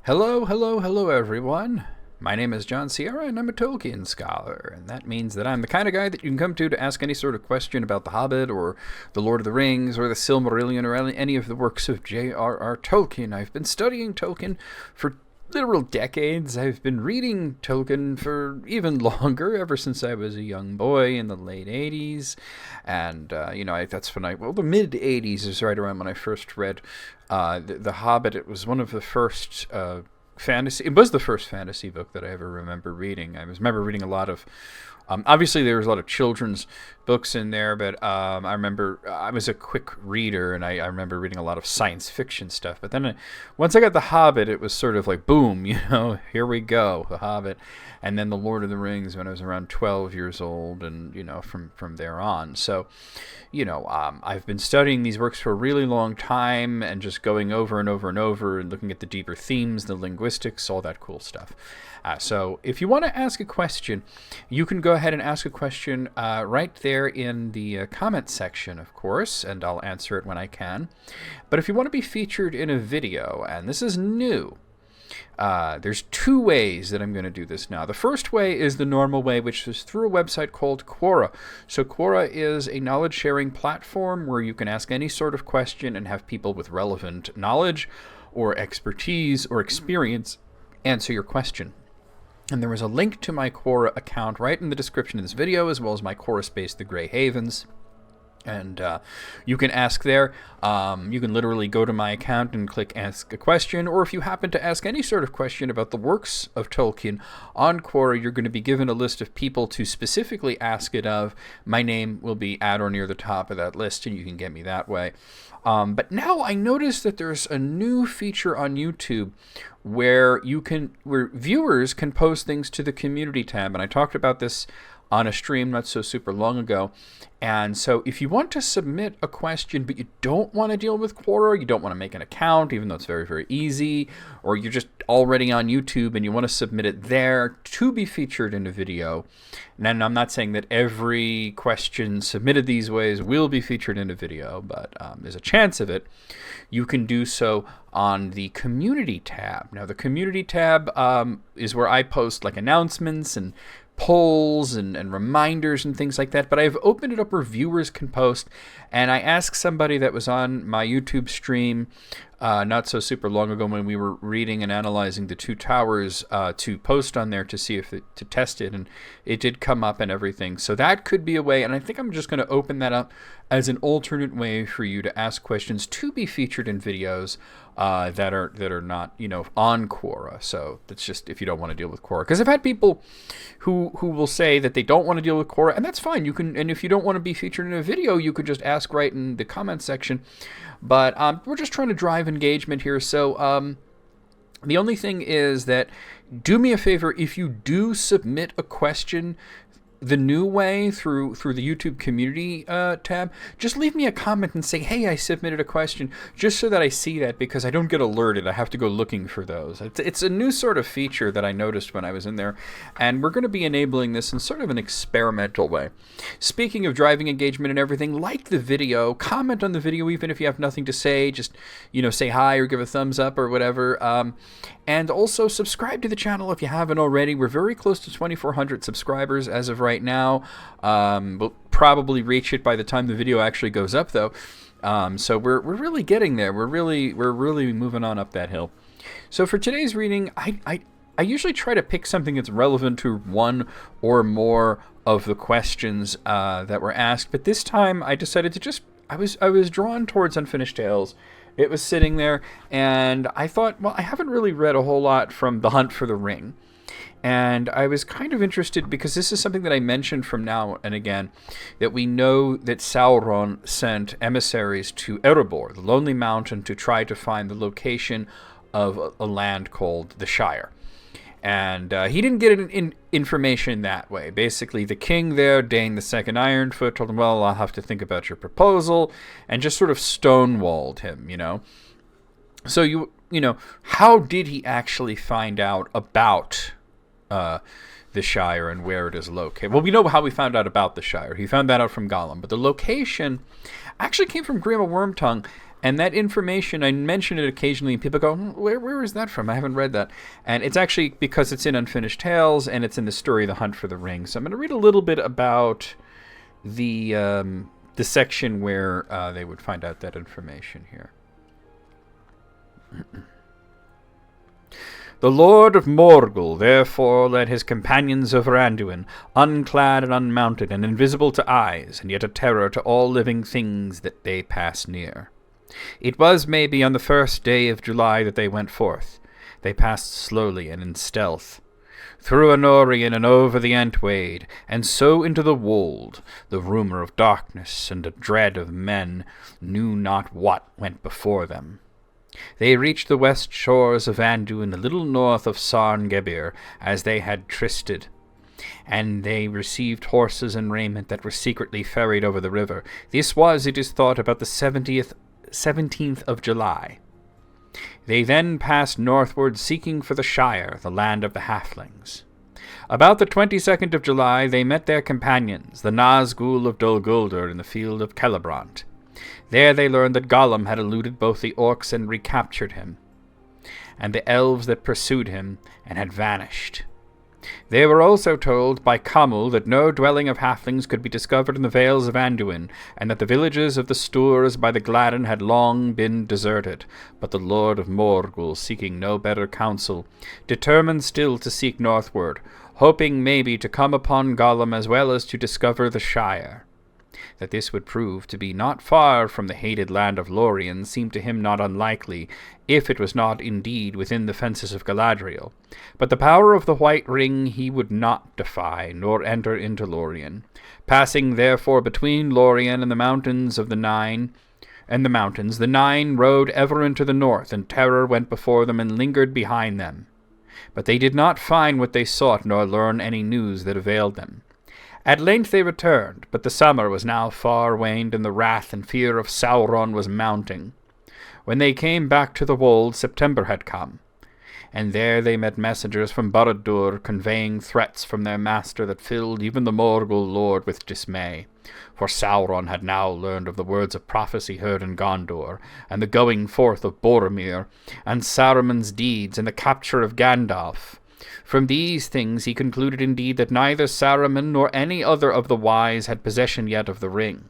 Hello, hello, hello, everyone. My name is John Sierra, and I'm a Tolkien scholar, and that means that I'm the kind of guy that you can come to ask any sort of question about The Hobbit, or The Lord of the Rings, or The Silmarillion, or any of the works of J.R.R. Tolkien. I've been studying Tolkien for literal decades. I've been reading Tolkien for even longer, ever since I was a young boy in the late 80s. And, that's when the mid 80s is right around when I first read the Hobbit. It was one of the first fantasy. It was the first fantasy book that I ever remember reading. I remember reading a lot of. Obviously, there was a lot of children's books in there, but I remember I was a quick reader, and I remember reading a lot of science fiction stuff. But then once I got The Hobbit, it was sort of like, boom, here we go, The Hobbit. And then The Lord of the Rings when I was around 12 years old, and, from there on. So, I've been studying these works for a really long time and just going over and over and over and looking at the deeper themes, the linguistics, all that cool stuff. So if you want to ask a question, you can go ahead and ask a question right there in the comment section, of course, and I'll answer it when I can. But if you want to be featured in a video, and this is new, there's two ways that I'm going to do this now. The first way is the normal way, which is through a website called Quora. So Quora is a knowledge-sharing platform where you can ask any sort of question and have people with relevant knowledge or expertise or experience answer your question. And there is a link to my Quora account right in the description of this video, as well as my Quora space, The Grey Havens. And you can ask there. You can literally go to my account and click Ask a Question. Or if you happen to ask any sort of question about the works of Tolkien on Quora, you're going to be given a list of people to specifically ask it of. My name will be at or near the top of that list, and you can get me that way. But now I noticed that there's a new feature on YouTube where viewers can post things to the community tab. And I talked about this on a stream not so super long ago. And so if you want to submit a question, but you don't want to deal with Quora, you don't want to make an account, even though it's very, very easy, or you're just already on YouTube and you want to submit it there to be featured in a video. And I'm not saying that every question submitted these ways will be featured in a video, but there's a chance of it. You can do so on the community tab. Now, the community tab is where I post like announcements and polls and reminders and things like that, but I've opened it up where viewers can post, and I asked somebody that was on my YouTube stream not so super long ago when we were reading and analyzing The Two Towers to post on there to see to test it, and it did come up and everything. So that could be a way, and I think I'm just going to open that up as an alternate way for you to ask questions to be featured in videos that are not on Quora. So that's just if you don't want to deal with Quora, because I've had people who will say that they don't want to deal with Quora, and that's fine. You can, and if you don't want to be featured in a video, you could just ask right in the comment section. But we're just trying to drive engagement here. So the only thing is that do me a favor, if you do submit a question the new way through the YouTube community tab, just leave me a comment and say, hey, I submitted a question, just so that I see that, because I don't get alerted. I have to go looking for those. It's a new sort of feature that I noticed when I was in there, and we're going to be enabling this in sort of an experimental way. Speaking of driving engagement and everything, like the video, comment on the video even if you have nothing to say, just say hi or give a thumbs up or whatever. And also subscribe to the channel if you haven't already. We're very close to 2,400 subscribers as of right now. We'll probably reach it by the time the video actually goes up, though. So we're really getting there. We're really moving on up that hill. So for today's reading, I usually try to pick something that's relevant to one or more of the questions that were asked, but this time I decided to I was drawn towards Unfinished Tales. It was sitting there, and I thought, well, I haven't really read a whole lot from The Hunt for the Ring. And I was kind of interested, because this is something that I mentioned from now and again, that we know that Sauron sent emissaries to Erebor, the Lonely Mountain, to try to find the location of a land called the Shire. And he didn't get information that way. Basically, the king there, Dane the Second Ironfoot, told him, well, I'll have to think about your proposal, and just sort of stonewalled him, So, how did he actually find out about the Shire and where it is located? Well, we know how he found out about the Shire. He found that out from Gollum. But the location actually came from Grima Wormtongue, And that information, I mention it occasionally, and people go, where is that from? I haven't read that. And it's actually because it's in Unfinished Tales, and it's in the story The Hunt for the Ring. So I'm going to read a little bit about the section where they would find out that information here. The Lord of Morgul therefore led his companions over Anduin, unclad and unmounted, and invisible to eyes, and yet a terror to all living things that they pass near. It was maybe on the 1st day of July that they went forth. They passed slowly and in stealth, through Anorian and over the Entwade, and so into the wold. The rumour of darkness and a dread of men knew not what went before them. They reached the west shores of Anduin, a little north of Sarngebir, as they had trysted, and they received horses and raiment that were secretly ferried over the river. This was, it is thought, about the 17th of July. They then passed northward, seeking for the Shire, the land of the halflings. About the 22nd of July they met their companions, the Nazgûl of Dol Guldur, in the field of Celebrant. There they learned that Gollum had eluded both the orcs and recaptured him, and the elves that pursued him, and had vanished. They were also told by Camul that no dwelling of halflings could be discovered in the vales of Anduin, and that the villages of the Stoors by the Gladden had long been deserted. But the Lord of Morgul, seeking no better counsel, determined still to seek northward, hoping maybe to come upon Gollum as well as to discover the Shire. That this would prove to be not far from the hated land of Lorien seemed to him not unlikely, if it was not indeed within the fences of Galadriel. But the power of the White Ring he would not defy, nor enter into Lorien. Passing therefore between Lorien and the mountains of the Nine, the Nine rode ever into the north, and terror went before them and lingered behind them. But they did not find what they sought, nor learn any news that availed them. At length they returned, but the summer was now far waned, and the wrath and fear of Sauron was mounting. When they came back to the wold, September had come, and there they met messengers from Barad-dûr, conveying threats from their master that filled even the Morgul lord with dismay. For Sauron had now learned of the words of prophecy heard in Gondor, and the going forth of Boromir, and Saruman's deeds, and the capture of Gandalf. From these things he concluded indeed that neither Saruman nor any other of the wise had possession yet of the ring,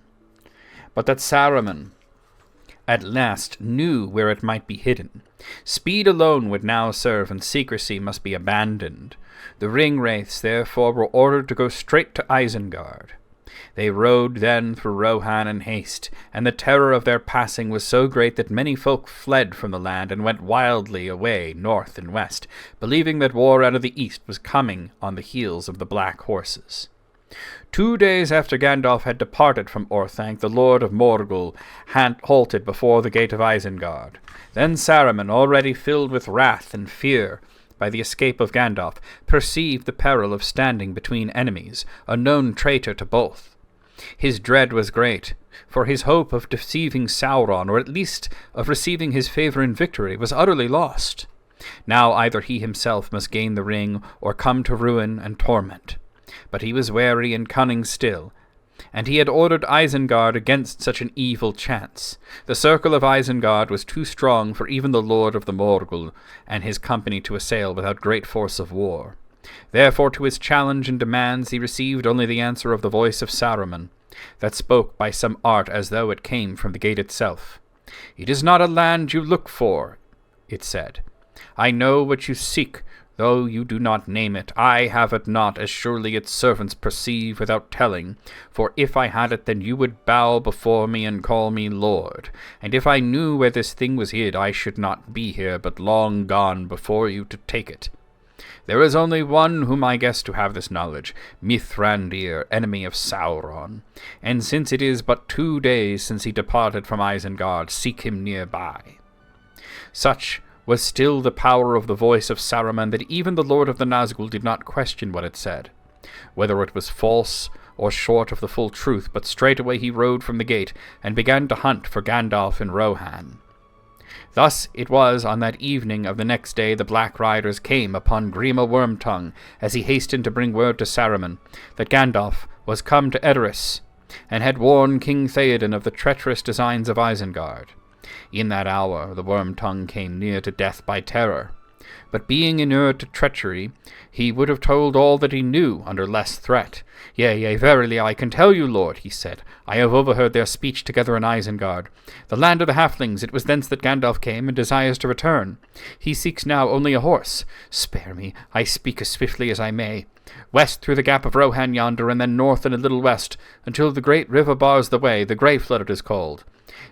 but that Saruman at last knew where it might be hidden. Speed alone would now serve, and secrecy must be abandoned. The ring-wraiths therefore were ordered to go straight to Isengard. They rode then through Rohan in haste, and the terror of their passing was so great that many folk fled from the land and went wildly away north and west, believing that war out of the east was coming on the heels of the black horses. 2 days after Gandalf had departed from Orthanc, the Lord of Morgul halted before the gate of Isengard. Then Saruman, already filled with wrath and fear by the escape of Gandalf, perceived the peril of standing between enemies, a known traitor to both. His dread was great, for his hope of deceiving Sauron, or at least of receiving his favour in victory, was utterly lost. Now either he himself must gain the ring, or come to ruin and torment. But he was wary and cunning still, and he had ordered Isengard against such an evil chance. The circle of Isengard was too strong for even the Lord of the Morgul and his company to assail without great force of war. Therefore to his challenge and demands he received only the answer of the voice of Saruman, that spoke by some art as though it came from the gate itself. "It is not a land you look for," it said. "I know what you seek, though you do not name it. I have it not, as surely its servants perceive without telling. For if I had it, then you would bow before me and call me Lord. And if I knew where this thing was hid, I should not be here, but long gone before you to take it. There is only one whom I guess to have this knowledge, Mithrandir, enemy of Sauron. And since it is but 2 days since he departed from Isengard, seek him nearby." Such was still the power of the voice of Saruman that even the Lord of the Nazgûl did not question what it said, whether it was false or short of the full truth, but straightway he rode from the gate and began to hunt for Gandalf in Rohan. Thus it was on that evening of the next day the Black Riders came upon Grima Wormtongue, as he hastened to bring word to Saruman that Gandalf was come to Edoras, and had warned King Theoden of the treacherous designs of Isengard. In that hour the worm-tongue came near to death by terror. But being inured to treachery, he would have told all that he knew under less threat. Yea, verily, I can tell you, Lord, he said, I have overheard their speech together in Isengard. The land of the halflings, it was thence that Gandalf came, and desires to return. He seeks now only a horse. Spare me, I speak as swiftly as I may. West through the gap of Rohan yonder, and then north and a little west, until the great river bars the way, the Grey Flood it is called.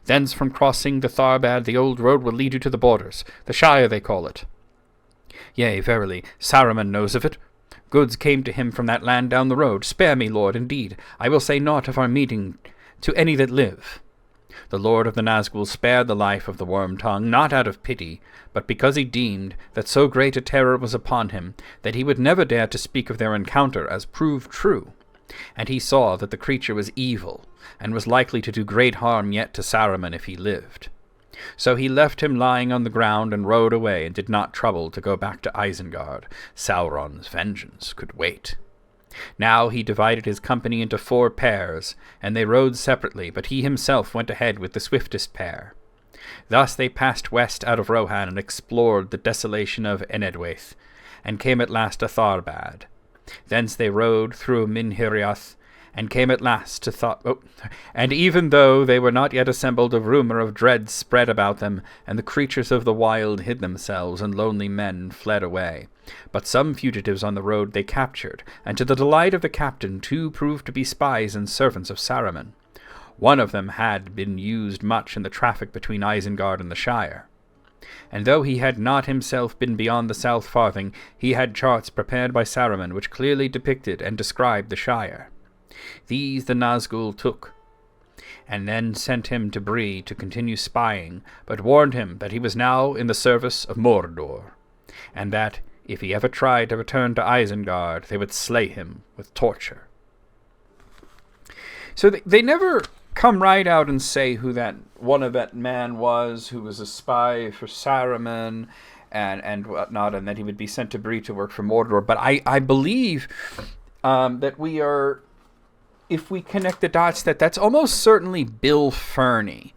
Thence from crossing the Tharbad, the old road will lead you to the borders. The Shire they call it. Yea, verily, Saruamn knows of it. Goods came to him from that land down the road. Spare me, Lord, indeed. I will say naught of our meeting to any that live. The Lord of the Nazgûl spared the life of the worm-tongue, not out of pity, but because he deemed that so great a terror was upon him that he would never dare to speak of their encounter as proved true. And he saw that the creature was evil, and was likely to do great harm yet to Saruman if he lived. So he left him lying on the ground and rode away, and did not trouble to go back to Isengard. Sauron's vengeance could wait. Now he divided his company into 4 pairs, and they rode separately, but he himself went ahead with the swiftest pair. Thus they passed west out of Rohan and explored the desolation of Enedwaith, and came at last to Tharbad. Thence they rode through Minhirioth, and came at last to and even though they were not yet assembled, a rumour of dread spread about them, and the creatures of the wild hid themselves, and lonely men fled away. But some fugitives on the road they captured, and to the delight of the captain 2 proved to be spies and servants of Saruman. One of them had been used much in the traffic between Isengard and the Shire. And though he had not himself been beyond the South Farthing, he had charts prepared by Saruman which clearly depicted and described the Shire. These the Nazgûl took, and then sent him to Bree to continue spying, but warned him that he was now in the service of Mordor, and that, if he ever tried to return to Isengard, they would slay him with torture. So they never come right out and say who that one of that man was, who was a spy for Saruman, and whatnot, and that he would be sent to Bree to work for Mordor. But I believe that we are... if we connect the dots, that's almost certainly Bill Ferny.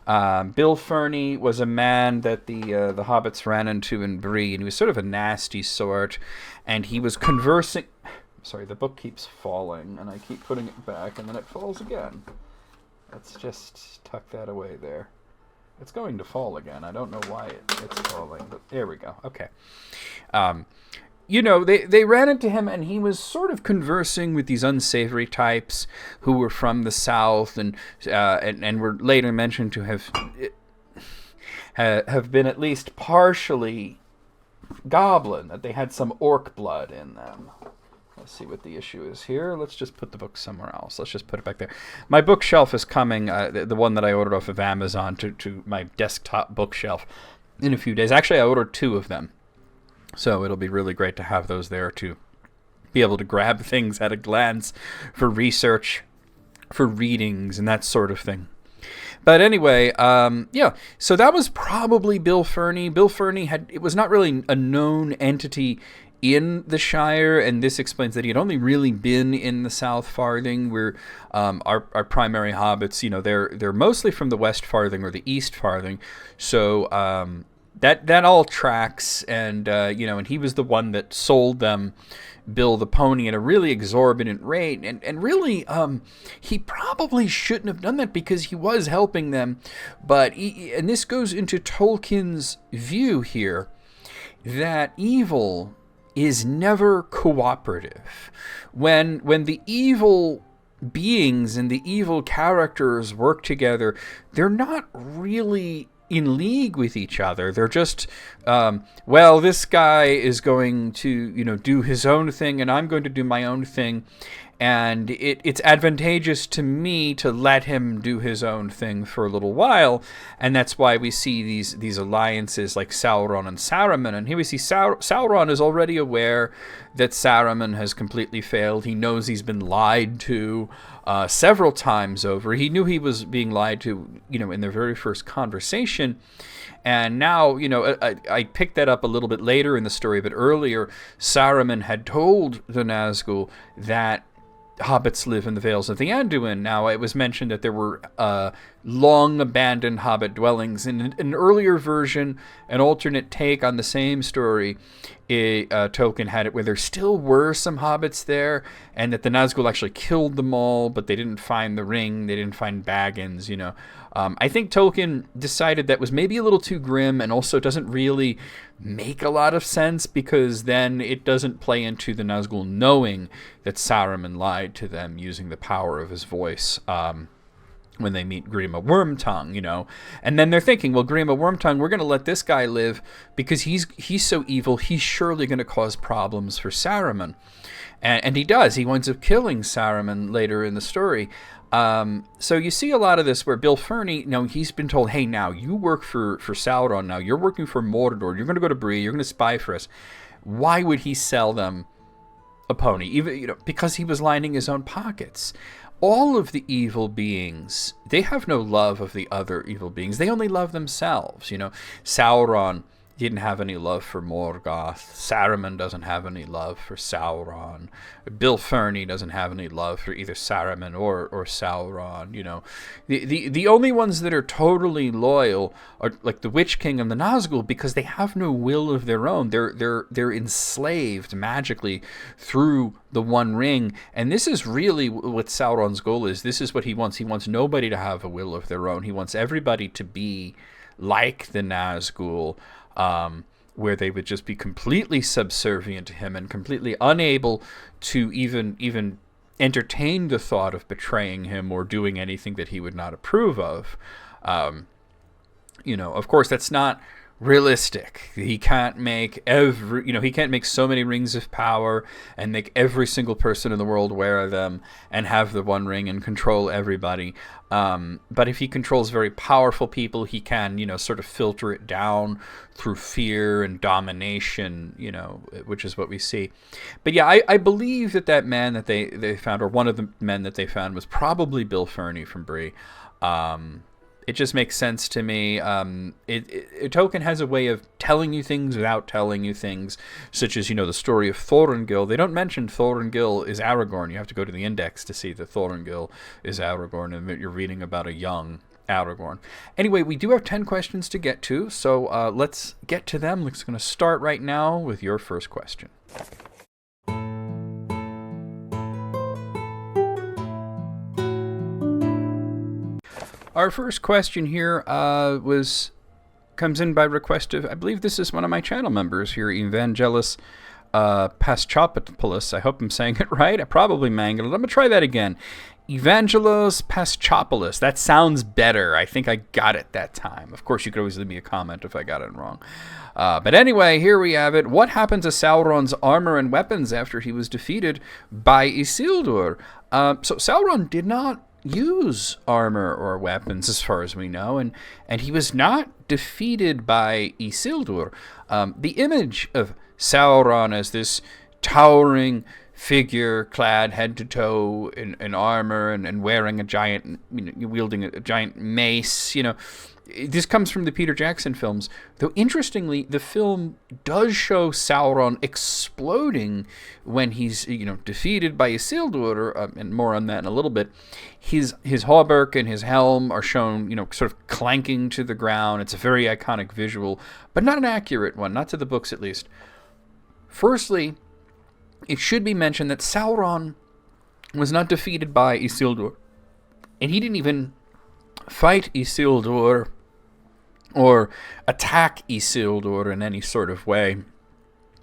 Bill Ferny was a man that the hobbits ran into in Bree, and he was sort of a nasty sort, and he was conversing... Sorry, the book keeps falling, and I keep putting it back, and then it falls again. Let's just tuck that away there. It's going to fall again. I don't know why it's falling, but there we go. Okay. They ran into him, and he was sort of conversing with these unsavory types who were from the south, and were later mentioned to have been at least partially goblin, that they had some orc blood in them. Let's see what the issue is here. Let's just put the book somewhere else. Let's just put it back there. My bookshelf is coming, the one that I ordered off of Amazon, to my desktop bookshelf in a few days. Actually, I ordered 2 of them. So it'll be really great to have those there to be able to grab things at a glance for research, for readings, and that sort of thing. But anyway, so that was probably Bill Ferny. Bill Ferny it was not really a known entity in the Shire, and this explains that he had only really been in the South Farthing, where our primary hobbits, they're mostly from the West Farthing or the East Farthing, so that all tracks, and and he was the one that sold them Bill the Pony at a really exorbitant rate, and really he probably shouldn't have done that because he was helping them, but and this goes into Tolkien's view here, that evil is never cooperative. When the evil beings and the evil characters work together, they're not really in league with each other. They're just, this guy is going to, do his own thing, and I'm going to do my own thing, and it's advantageous to me to let him do his own thing for a little while, and that's why we see these alliances like Sauron and Saruman. And here we see Sauron is already aware that Saruman has completely failed. He knows he's been lied to several times over. He knew he was being lied to, in their very first conversation. And now, I picked that up a little bit later in the story, but earlier, Saruman had told the Nazgûl that hobbits live in the Vales of the Anduin. Now, it was mentioned that there were long-abandoned hobbit dwellings. In an earlier version, an alternate take on the same story, Tolkien had it where there still were some hobbits there, and that the Nazgûl actually killed them all, but they didn't find the ring, they didn't find Baggins, you know. I think Tolkien decided that was maybe a little too grim, and also doesn't really make a lot of sense, because then it doesn't play into the Nazgûl knowing that Saruman lied to them using the power of his voice. When they meet Grima Wormtongue, you know. And then they're thinking, well, Grima Wormtongue, we're going to let this guy live because he's so evil, he's surely going to cause problems for Saruman. And he does. He winds up killing Saruman later in the story. So you see a lot of this where Bill Ferny, you know, he's been told, hey, now, you work for Sauron now. You're working for Mordor. You're going to go to Bree. You're going to spy for us. Why would he sell them a pony? Even, you know, because he was lining his own pockets. All of the evil beings, they have no love of the other evil beings. They only love themselves. You know, Sauron didn't have any love for Morgoth. Saruman doesn't have any love for Sauron. Bill Ferny doesn't have any love for either Saruman or Sauron. You know, the only ones that are totally loyal are like the Witch King and the Nazgûl, because they have no will of their own. They're enslaved magically through the One Ring, and this is really what Sauron's goal is. This is what he wants. He wants nobody to have a will of their own. He wants everybody to be like the Nazgûl. Where they would just be completely subservient to him and completely unable to even entertain the thought of betraying him or doing anything that he would not approve of. You know, of course, that's not realistic. He can't make he can't make so many rings of power and make every single person in the world wear them and have the One Ring and control everybody. But if he controls very powerful people, he can, you know, sort of filter it down through fear and domination, you know, which is what we see. But yeah, I believe that man that they found, or one of the men that they found, was probably Bill Ferny from Bree. It just makes sense to me. Tolkien has a way of telling you things without telling you things, such as, you know, the story of Thranduil. They don't mention Thranduil is Aragorn. You have to go to the index to see that Thranduil is Aragorn and that you're reading about a young Aragorn. Anyway, we do have 10 questions to get to, so let's get to them. We're going to start right now with your first question. Our first question here comes in by request of, I believe this is one of my channel members here, Evangelos Paschopoulos. I hope I'm saying it right. I probably mangled it. I'm going to try that again. Evangelos Paschopoulos. That sounds better. I think I got it that time. Of course, you could always leave me a comment if I got it wrong. But anyway, here we have it. What happened to Sauron's armor and weapons after he was defeated by Isildur? So Sauron did not use armor or weapons, as far as we know, and he was not defeated by Isildur. The image of Sauron as this towering figure clad head to toe in armor and wearing a giant, wielding a giant mace, this comes from the Peter Jackson films. Though interestingly, the film does show Sauron exploding when he's defeated by Isildur, and more on that in a little bit. His hauberk and his helm are shown, sort of clanking to the ground. It's a very iconic visual, but not an accurate one, not to the books at least. Firstly, it should be mentioned that Sauron was not defeated by Isildur, and he didn't even fight Isildur or attack Isildur in any sort of way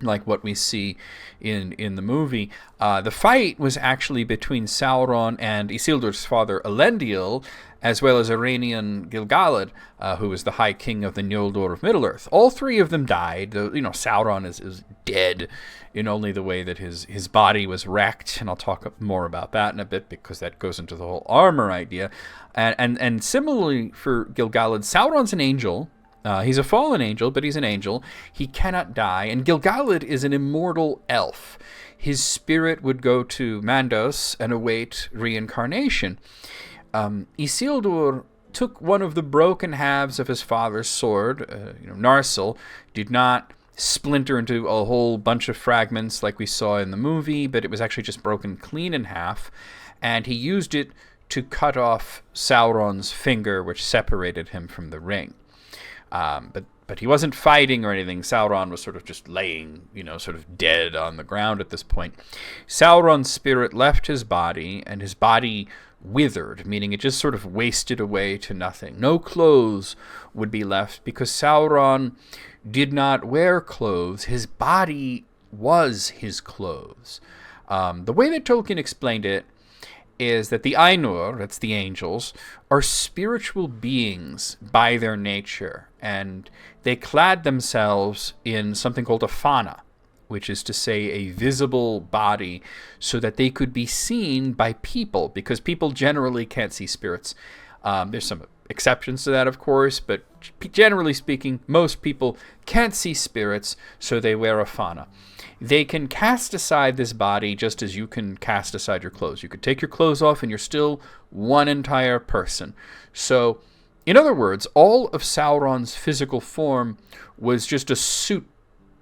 like what we see in the movie. The fight was actually between Sauron and Isildur's father Elendil, as well as Iranian Gil-galad, who was the High King of the Noldor of Middle-earth. All three of them died. Sauron is dead in only the way that his body was wrecked, and I'll talk more about that in a bit because that goes into the whole armor idea. And similarly for Gil-galad, Sauron's an angel. He's a fallen angel, but he's an angel. He cannot die, and Gil-galad is an immortal elf. His spirit would go to Mandos and await reincarnation. Isildur took one of the broken halves of his father's sword, Narsil, did not splinter into a whole bunch of fragments like we saw in the movie, but it was actually just broken clean in half, and he used it to cut off Sauron's finger, which separated him from the ring. But he wasn't fighting or anything. Sauron was sort of just laying, sort of dead on the ground at this point. Sauron's spirit left his body, and his body withered, meaning it just sort of wasted away to nothing. No clothes would be left because Sauron did not wear clothes. His body was his clothes. The way that Tolkien explained it is that the Ainur, that's the angels, are spiritual beings by their nature, and they clad themselves in something called a fana, which is to say a visible body, so that they could be seen by people, because people generally can't see spirits. There's some exceptions to that, of course, but generally speaking, most people can't see spirits, so they wear a fana. They can cast aside this body just as you can cast aside your clothes. You could take your clothes off and you're still one entire person. So, in other words, all of Sauron's physical form was just a suit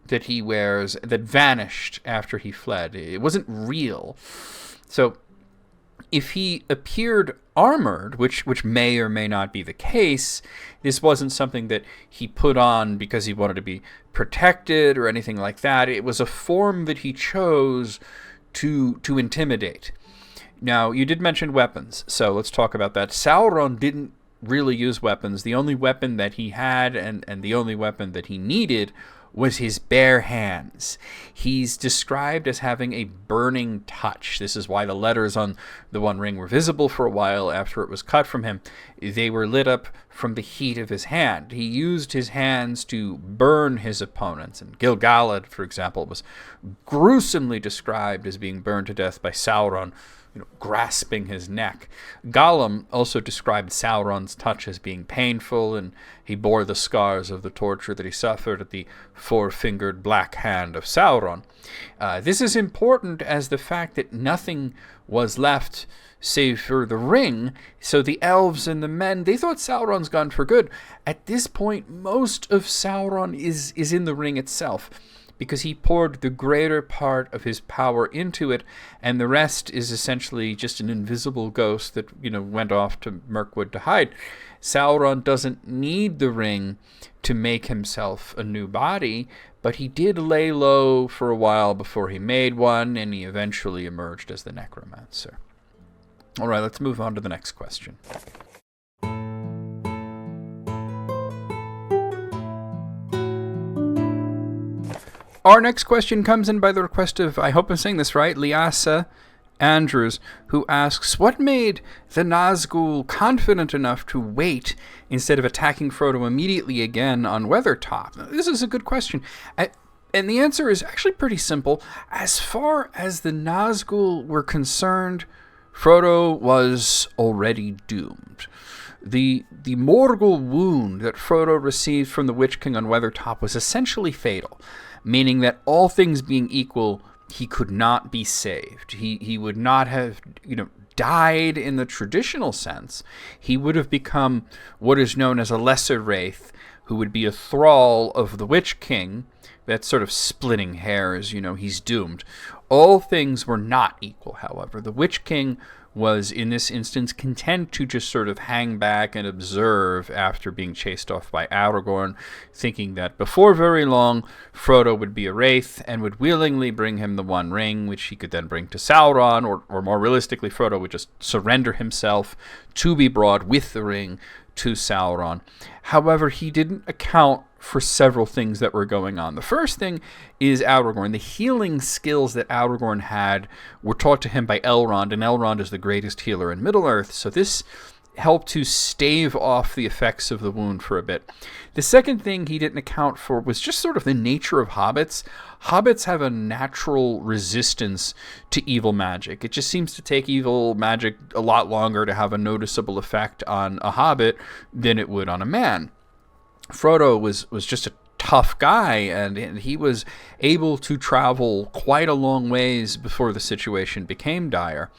that he wears that vanished after he fled. It wasn't real. So, if he appeared armored, which may or may not be the case, this wasn't something that he put on because he wanted to be protected or anything like that. It was a form that he chose to intimidate. Now, you did mention weapons, so let's talk about that. Sauron didn't really use weapons. The only weapon that he had and the only weapon that he needed was his bare hands. He's described as having a burning touch. This is why the letters on the One Ring were visible for a while after it was cut from him. They were lit up from the heat of his hand. He used his hands to burn his opponents. And Gil-galad, for example, was gruesomely described as being burned to death by Sauron, grasping his neck. Gollum also described Sauron's touch as being painful, and he bore the scars of the torture that he suffered at the four-fingered black hand of Sauron. This is important as the fact that nothing was left save for the ring, so the elves and the men, they thought Sauron's gone for good. At this point, most of Sauron is in the ring itself, because he poured the greater part of his power into it, and the rest is essentially just an invisible ghost that, went off to Mirkwood to hide. Sauron doesn't need the ring to make himself a new body, but he did lay low for a while before he made one, and he eventually emerged as the necromancer. All right, let's move on to the next question. Our next question comes in by the request of, I hope I'm saying this right, Liasa Andrews, who asks, what made the Nazgûl confident enough to wait instead of attacking Frodo immediately again on Weathertop? This is a good question. And the answer is actually pretty simple. As far as the Nazgûl were concerned, Frodo was already doomed. The Morgul wound that Frodo received from the Witch King on Weathertop was essentially fatal, meaning that all things being equal, he could not be saved. He would not have, died in the traditional sense. He would have become what is known as a lesser wraith, who would be a thrall of the Witch King. That's sort of splitting hairs, he's doomed. All things were not equal, however. The Witch King was, in this instance, content to just sort of hang back and observe after being chased off by Aragorn, thinking that before very long, Frodo would be a wraith and would willingly bring him the One Ring, which he could then bring to Sauron, or more realistically, Frodo would just surrender himself to be brought with the ring to Sauron. However, he didn't account for several things that were going on. The first thing is Aragorn. The healing skills that Aragorn had were taught to him by Elrond, and Elrond is the greatest healer in Middle-earth, so this helped to stave off the effects of the wound for a bit. The second thing he didn't account for was just sort of the nature of hobbits. Hobbits have a natural resistance to evil magic. It just seems to take evil magic a lot longer to have a noticeable effect on a hobbit than it would on a man. Frodo was just a tough guy, and he was able to travel quite a long ways before the situation became dire.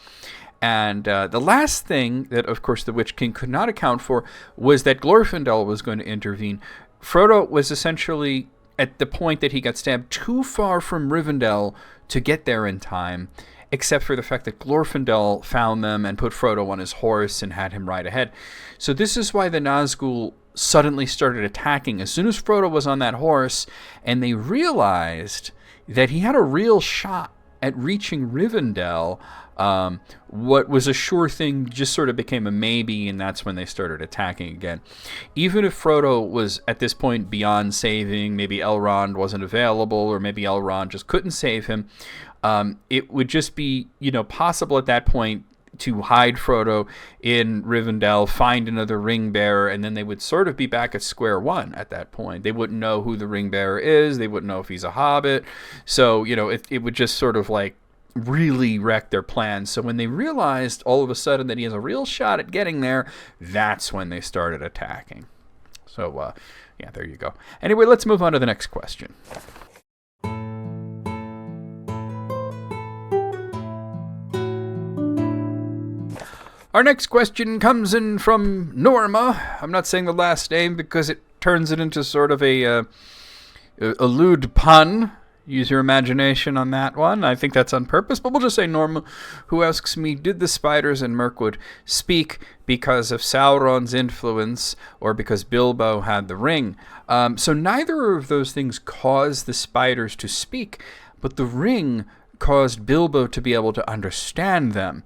And the last thing that, of course, the Witch King could not account for was that Glorfindel was going to intervene. Frodo was essentially, at the point that he got stabbed, too far from Rivendell to get there in time. except for the fact that Glorfindel found them and put Frodo on his horse and had him ride ahead. So this is why the Nazgûl suddenly started attacking as soon as Frodo was on that horse, and they realized that he had a real shot at reaching Rivendell. What was a sure thing just sort of became a maybe, and that's when they started attacking again. Even if Frodo was at this point beyond saving, maybe Elrond wasn't available, or maybe Elrond just couldn't save him, it would just be, possible at that point to hide Frodo in Rivendell, find another ring bearer, and then they would sort of be back at square one at that point. They wouldn't know who the ring bearer is. They wouldn't know if he's a hobbit. So, it would just sort of like really wreck their plans. So when they realized all of a sudden that he has a real shot at getting there, that's when they started attacking. So, yeah, there you go. Anyway, let's move on to the next question. Our next question comes in from Norma. I'm not saying the last name because it turns it into sort of a lewd pun. Use your imagination on that one. I think that's on purpose, but we'll just say Norma, who asks me, did the spiders in Mirkwood speak because of Sauron's influence or because Bilbo had the ring? So neither of those things caused the spiders to speak, but the ring caused Bilbo to be able to understand them.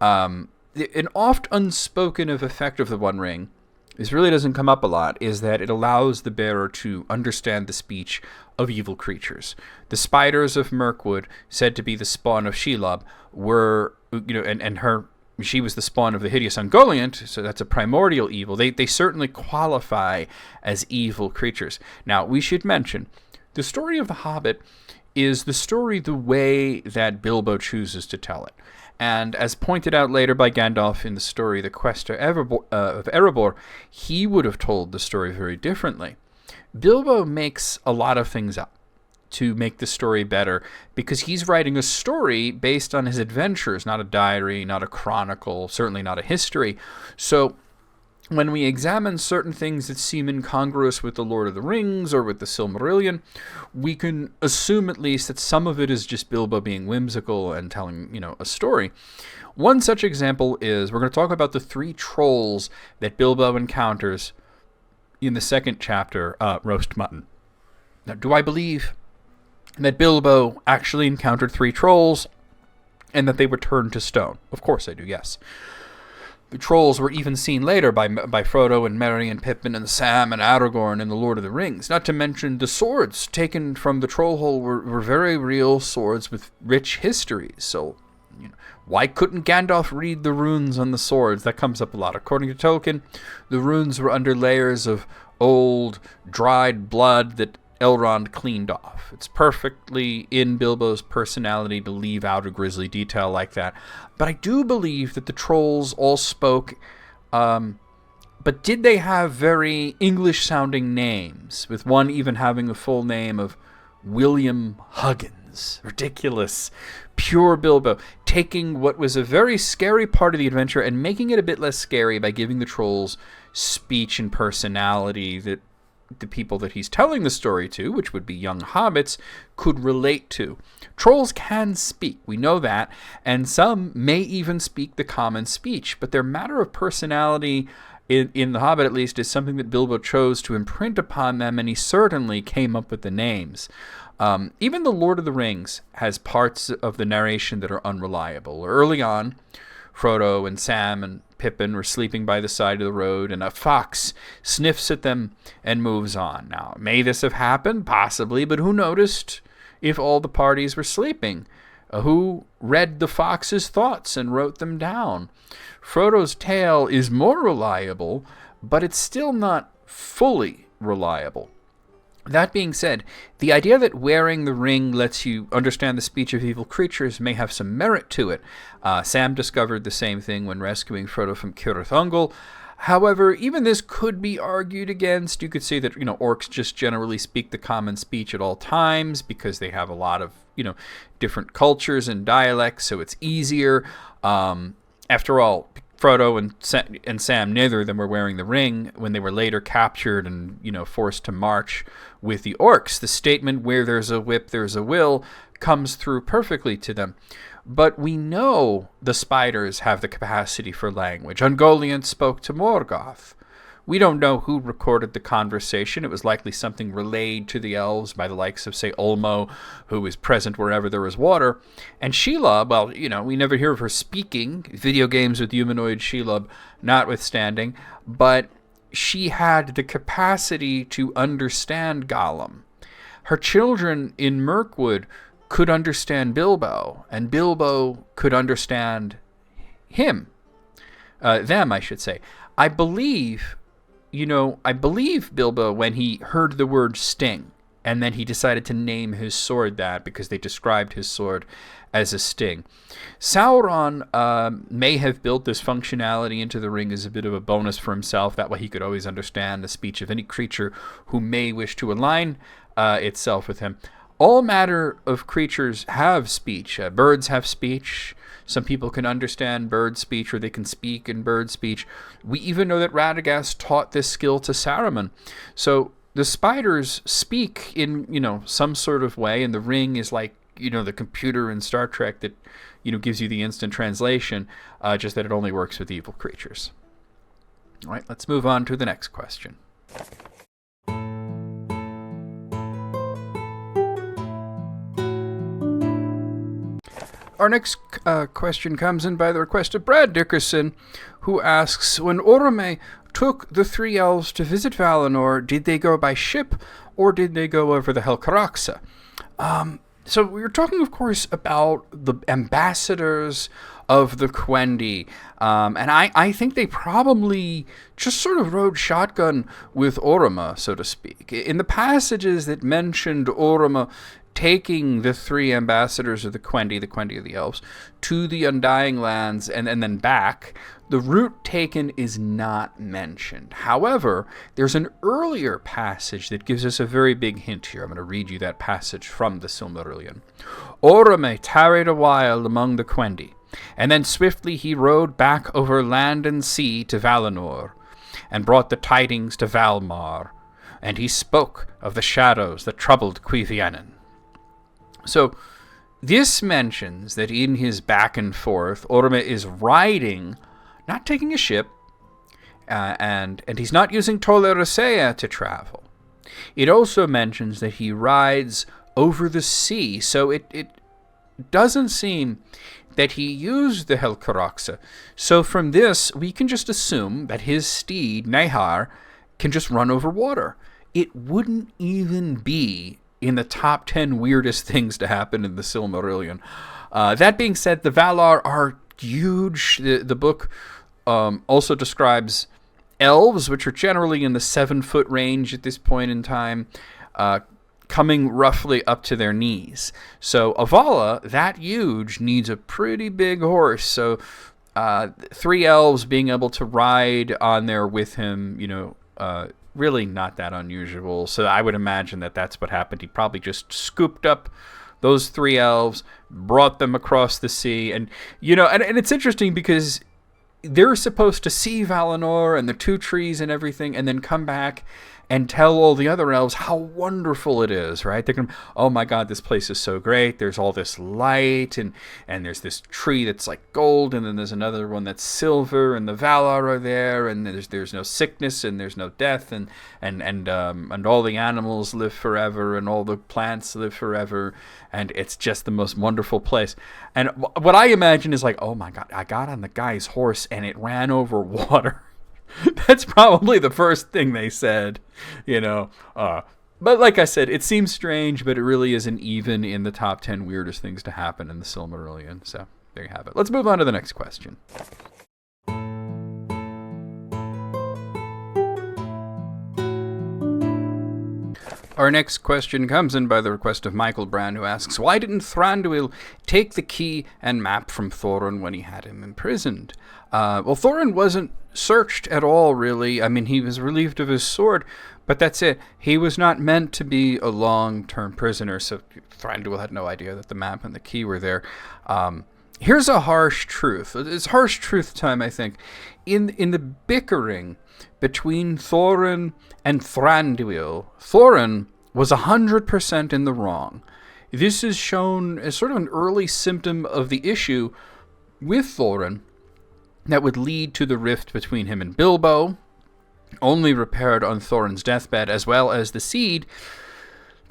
An oft unspoken of effect of the One Ring, this really doesn't come up a lot, is that it allows the bearer to understand the speech of evil creatures. The spiders of Mirkwood, said to be the spawn of Shelob, were, she was the spawn of the hideous Ungoliant, so that's a primordial evil. They certainly qualify as evil creatures. Now, we should mention, the story of The Hobbit is the story the way that Bilbo chooses to tell it. And as pointed out later by Gandalf in the story The Quest of Erebor, he would have told the story very differently. Bilbo makes a lot of things up to make the story better because he's writing a story based on his adventures, not a diary, not a chronicle, certainly not a history. So when we examine certain things that seem incongruous with The Lord of the Rings or with the Silmarillion, we can assume at least that some of it is just Bilbo being whimsical and telling, a story. One such example is, we're going to talk about the 3 trolls that Bilbo encounters in the 2nd chapter, Roast Mutton. Now, do I believe that Bilbo actually encountered 3 trolls and that they were turned to stone? Of course I do, yes. The trolls were even seen later by Frodo and Merry and Pippin and Sam and Aragorn in The Lord of the Rings. Not to mention the swords taken from the troll hole were very real swords with rich histories. So, why couldn't Gandalf read the runes on the swords? That comes up a lot. According to Tolkien, the runes were under layers of old, dried blood that Elrond cleaned off. It's perfectly in Bilbo's personality to leave out a grisly detail like that. But I do believe that the trolls all spoke, but did they have very English-sounding names, with one even having a full name of William Huggins? Ridiculous. Pure Bilbo, taking what was a very scary part of the adventure and making it a bit less scary by giving the trolls speech and personality that the people that he's telling the story to, which would be young hobbits, could relate to. Trolls can speak, we know that, and some may even speak the common speech, but their matter of personality, in The Hobbit at least, is something that Bilbo chose to imprint upon them, and he certainly came up with the names. Even The Lord of the Rings has parts of the narration that are unreliable. Early on, Frodo and Sam and Pippin were sleeping by the side of the road, and a fox sniffs at them and moves on. Now, may this have happened? Possibly, but who noticed if all the parties were sleeping? Who read the fox's thoughts and wrote them down? Frodo's tale is more reliable, but it's still not fully reliable. That being said, the idea that wearing the ring lets you understand the speech of evil creatures may have some merit to it. Sam discovered the same thing when rescuing Frodo from Cirith Ungol. However, even this could be argued against. You could say that, orcs just generally speak the common speech at all times because they have a lot of, different cultures and dialects, so it's easier. After all, Frodo and Sam, neither of them were wearing the ring when they were later captured and, forced to march with the orcs. The statement, where there's a whip, there's a will, comes through perfectly to them. But we know the spiders have the capacity for language. Ungoliant spoke to Morgoth. We don't know who recorded the conversation. It was likely something relayed to the elves by the likes of, say, Ulmo, who is present wherever there is water. And Shelob, well, we never hear of her speaking, video games with humanoid Shelob notwithstanding, but she had the capacity to understand Gollum. Her children in Mirkwood could understand Bilbo, and Bilbo could understand them, I should say. I believe Bilbo, when he heard the word sting, and then he decided to name his sword that because they described his sword as a sting. Sauron may have built this functionality into the ring as a bit of a bonus for himself. That way he could always understand the speech of any creature who may wish to align itself with him. All matter of creatures have speech. Birds have speech. Some people can understand bird speech, or they can speak in bird speech. We even know that Radagast taught this skill to Saruman. So the spiders speak in, some sort of way, and the ring is like, the computer in Star Trek that, gives you the instant translation, just that it only works with evil creatures. All right, let's move on to the next question. Our next question comes in by the request of Brad Dickerson, who asks, when Oromë took the 3 elves to visit Valinor, did they go by ship or did they go over the Helcaraxë? So we were talking, of course, about the ambassadors of the Quendi, and I think they probably just sort of rode shotgun with Oromë, so to speak. In the passages that mentioned Oromë taking the 3 ambassadors of the Quendi of the elves, to the Undying Lands and then back, the route taken is not mentioned. However, there's an earlier passage that gives us a very big hint here. I'm going to read you that passage from the Silmarillion. Oromë tarried a while among the Quendi, and then swiftly he rode back over land and sea to Valinor, and brought the tidings to Valmar, and he spoke of the shadows that troubled Cuivianen. So this mentions that in his back and forth, Oromë is riding, not taking a ship, and he's not using Tolerosea to travel. It also mentions that he rides over the sea, so it doesn't seem that he used the Helcaraxë. So from this, we can just assume that his steed, Nehar, can just run over water. It wouldn't even be in the top 10 weirdest things to happen in the Silmarillion. That being said, the Valar are huge. The book also describes elves, which are generally in the 7-foot range at this point in time, coming roughly up to their knees. So Avala, that huge, needs a pretty big horse. So 3 elves being able to ride on there with him, really not that unusual. So I would imagine that that's what happened. He probably just scooped up those 3 elves, brought them across the sea. And, and it's interesting because they're supposed to see Valinor and the 2 trees and everything, and then come back and tell all the other elves how wonderful it is, right? They're going to, oh my God, this place is so great. There's all this light, and there's this tree that's like gold, and then there's another one that's silver, and the Valar are there, and there's no sickness, and there's no death, and all the animals live forever, and all the plants live forever, and it's just the most wonderful place. And what I imagine is like, oh my God, I got on the guy's horse, and it ran over water. That's probably the first thing they said, But like I said, it seems strange, but it really isn't even in the top 10 weirdest things to happen in the Silmarillion. So there you have it. Let's move on to the next question. Our next question comes in by the request of Michael Brand, who asks, why didn't Thranduil take the key and map from Thorin when he had him imprisoned? Well, Thorin wasn't searched at all, really. I mean, he was relieved of his sword, but that's it. He was not meant to be a long-term prisoner, so Thranduil had no idea that the map and the key were there. Here's a harsh truth. It's harsh truth time, I think. In the bickering between Thorin and Thranduil, Thorin was 100% in the wrong. This is shown as sort of an early symptom of the issue with Thorin that would lead to the rift between him and Bilbo, only repaired on Thorin's deathbed, as well as the seed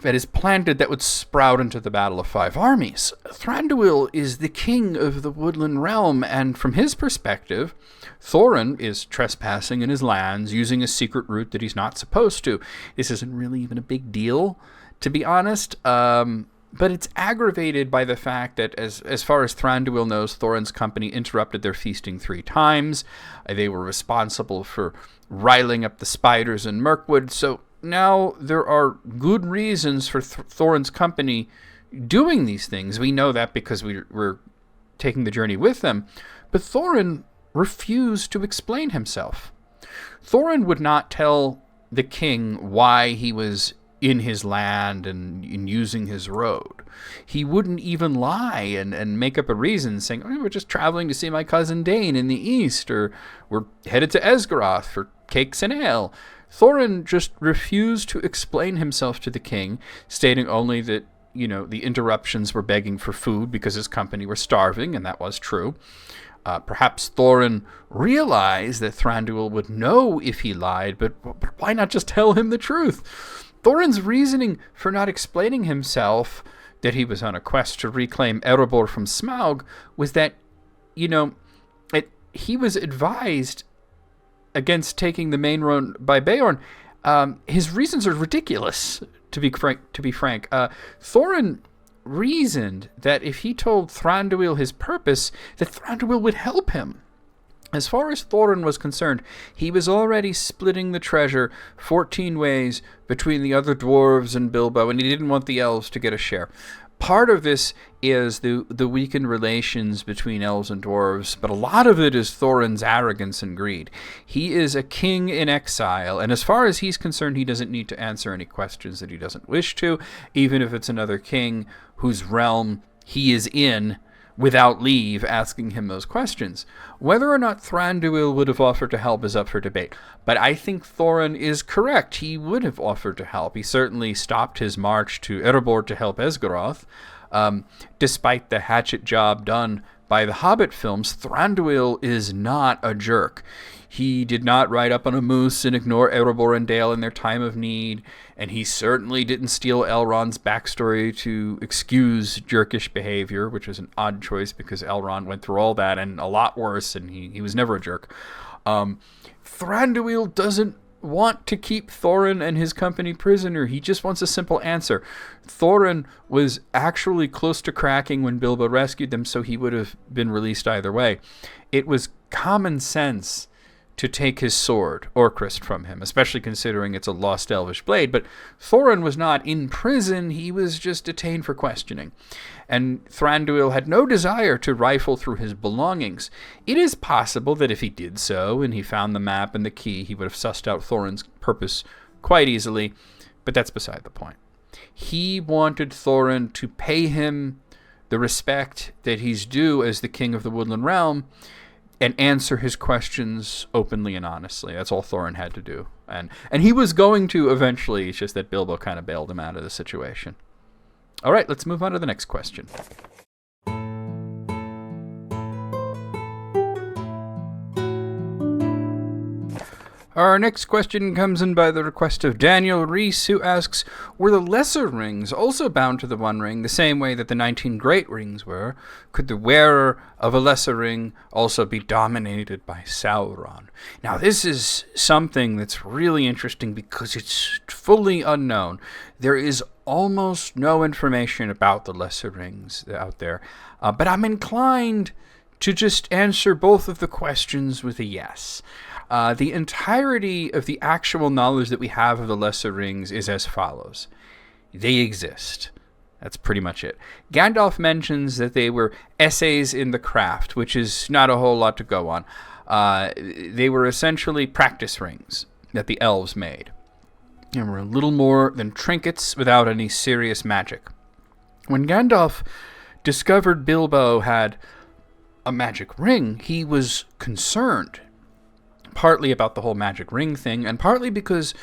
that is planted that would sprout into the Battle of Five Armies. Thranduil is the king of the woodland realm, and from his perspective, Thorin is trespassing in his lands, using a secret route that he's not supposed to. This isn't really even a big deal, to be honest, but it's aggravated by the fact that, as far as Thranduil knows, Thorin's company interrupted their feasting 3 times. They were responsible for riling up the spiders in Mirkwood, so now there are good reasons for Thorin's company doing these things. We know that because we're taking the journey with them. But Thorin refused to explain himself. Thorin would not tell the king why he was in his land and using his road. He wouldn't even lie and make up a reason saying, oh, we're just traveling to see my cousin Dane in the east, or we're headed to Esgaroth for cakes and ale. Thorin just refused to explain himself to the king, stating only that, the interruptions were begging for food because his company were starving, and that was true. Perhaps Thorin realized that Thranduil would know if he lied, but why not just tell him the truth? Thorin's reasoning for not explaining himself, that he was on a quest to reclaim Erebor from Smaug, was that, he was advised against taking the main road by Beorn. His reasons are ridiculous, to be frank. Thorin reasoned that if he told Thranduil his purpose, that Thranduil would help him. As far as Thorin was concerned, he was already splitting the treasure 14 ways between the other dwarves and Bilbo, and he didn't want the elves to get a share. Part of this is the weakened relations between elves and dwarves, but a lot of it is Thorin's arrogance and greed. He is a king in exile, and as far as he's concerned, he doesn't need to answer any questions that he doesn't wish to, even if it's another king whose realm he is in without leave asking him those questions. Whether or not Thranduil would have offered to help is up for debate, but I think Thorin is correct. He would have offered to help. He certainly stopped his march to Erebor to help Esgaroth. Despite the hatchet job done by the Hobbit films, Thranduil is not a jerk. He did not ride up on a moose and ignore Erebor and Dale in their time of need, and he certainly didn't steal Elrond's backstory to excuse jerkish behavior, which was an odd choice because Elrond went through all that and a lot worse, and he was never a jerk. Thranduil doesn't want to keep Thorin and his company prisoner. He just wants a simple answer. Thorin was actually close to cracking when Bilbo rescued them, so he would have been released either way. It was common sense to take his sword, Orcrist, from him, especially considering it's a lost elvish blade. But Thorin was not in prison, he was just detained for questioning. And Thranduil had no desire to rifle through his belongings. It is possible that if he did so, and he found the map and the key, he would have sussed out Thorin's purpose quite easily, but that's beside the point. He wanted Thorin to pay him the respect that he's due as the king of the Woodland Realm, and answer his questions openly and honestly. That's all Thorin had to do. And he was going to eventually, it's just that Bilbo kind of bailed him out of the situation. All right, let's move on to the next question. Our next question comes in by the request of Daniel Reese, who asks, were the lesser rings also bound to the One Ring the same way that the 19 great rings were? Could the wearer of a lesser ring also be dominated by Sauron? Now, this is something that's really interesting because it's fully unknown. There is almost no information about the lesser rings out there, but I'm inclined to just answer both of the questions with a yes. The entirety of the actual knowledge that we have of the lesser rings is as follows. They exist. That's pretty much it. Gandalf mentions that they were essays in the craft, which is not a whole lot to go on. They were essentially practice rings that the elves made. They were a little more than trinkets without any serious magic. When Gandalf discovered Bilbo had a magic ring, he was concerned. partly about the whole magic ring thing, and partly because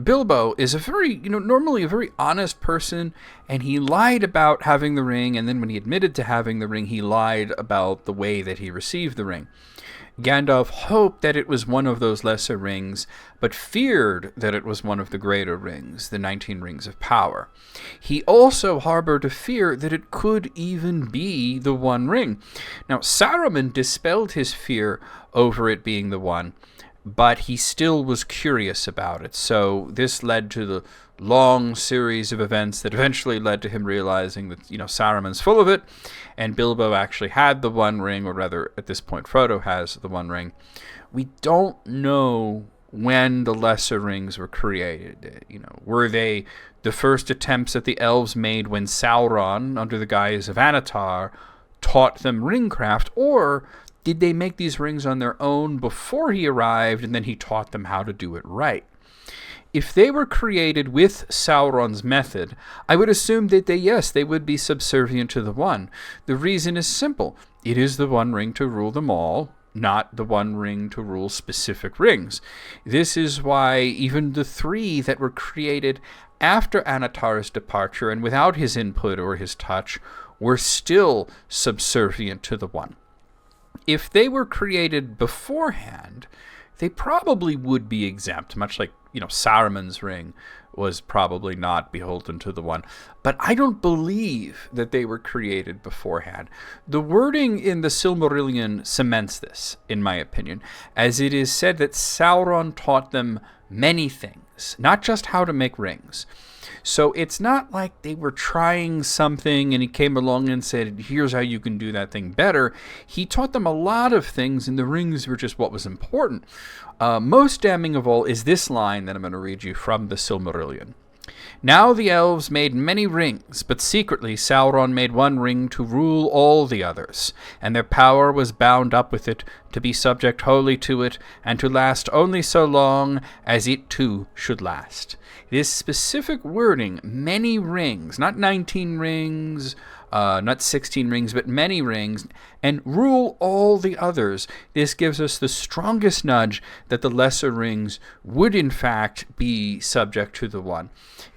Bilbo is a very, normally a very honest person, and he lied about having the ring, and then when he admitted to having the ring, he lied about the way that he received the ring. Gandalf hoped that it was one of those lesser rings, but feared that it was one of the greater rings, the 19 Rings of Power. He also harbored a fear that it could even be the One Ring. Now, Saruman dispelled his fear over it being the one, but he still was curious about it. So this led to the long series of events that eventually led to him realizing that, Saruman's full of it, and Bilbo actually had the One Ring, or rather, at this point, Frodo has the One Ring. We don't know when the Lesser Rings were created. Were they the first attempts that the elves made when Sauron, under the guise of Anatar, taught them ringcraft, or did they make these rings on their own before he arrived, and then he taught them how to do it right? If they were created with Sauron's method, I would assume that they would be subservient to the One. The reason is simple. It is the One Ring to rule them all, not the One Ring to rule specific rings. This is why even the 3 that were created after Anatar's departure and without his input or his touch were still subservient to the One. If they were created beforehand, they probably would be exempt, much like, Saruman's ring was probably not beholden to the One. But I don't believe that they were created beforehand. The wording in the Silmarillion cements this, in my opinion, as it is said that Sauron taught them many things, not just how to make rings. So it's not like they were trying something and he came along and said, here's how you can do that thing better. He taught them a lot of things, and the rings were just what was important. Most damning of all is this line that I'm going to read you from the Silmarillion. Now the elves made many rings, but secretly Sauron made one ring to rule all the others, and their power was bound up with it, to be subject wholly to it, and to last only so long as it too should last. This specific wording, many rings, not 19 rings, not 16 rings, but many rings, and rule all the others. This gives us the strongest nudge that the lesser rings would in fact be subject to the One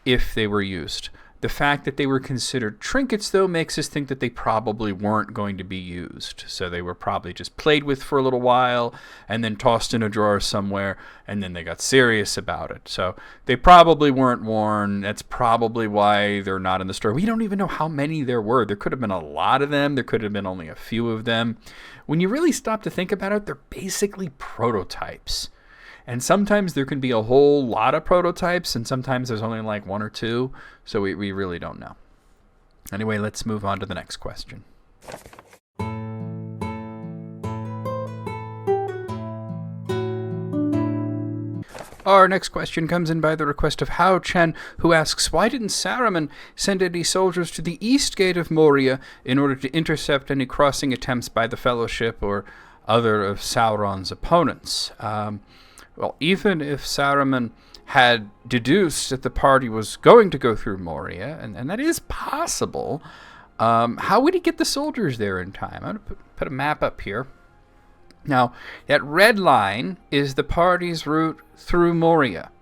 if they were used. The fact that they were considered trinkets, though, makes us think that they probably weren't going to be used. So they were probably just played with for a little while and then tossed in a drawer somewhere, and then they got serious about it. So they probably weren't worn. That's probably why they're not in the story. We don't even know how many there were. There could have been a lot of them. There could have been only a few of them. When you really stop to think about it, they're basically prototypes. And sometimes there can be a whole lot of prototypes, and sometimes there's only like 1 or 2, so we really don't know. Anyway, let's move on to the next question. Our next question comes in by the request of Hao Chen, who asks, why didn't Saruman send any soldiers to the east gate of Moria in order to intercept any crossing attempts by the Fellowship or other of Sauron's opponents? Well, even if Saruman had deduced that the party was going to go through Moria, and that is possible, how would he get the soldiers there in time? I'm going to put a map up here. Now, that red line is the party's route through Moria.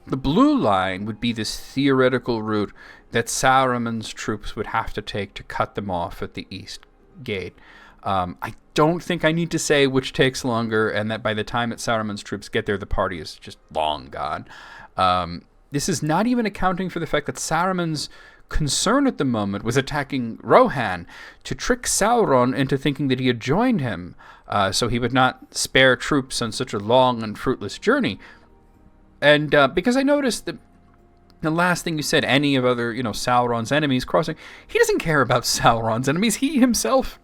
The blue line would be this theoretical route that Saruman's troops would have to take to cut them off at the east gate. I don't think I need to say which takes longer, and that by the time that Saruman's troops get there, the party is just long gone. This is not even accounting for the fact that Saruman's concern at the moment was attacking Rohan to trick Sauron into thinking that he had joined him, so he would not spare troops on such a long and fruitless journey. And because I noticed that the last thing you said, any of other, Sauron's enemies crossing, he doesn't care about Sauron's enemies. He himself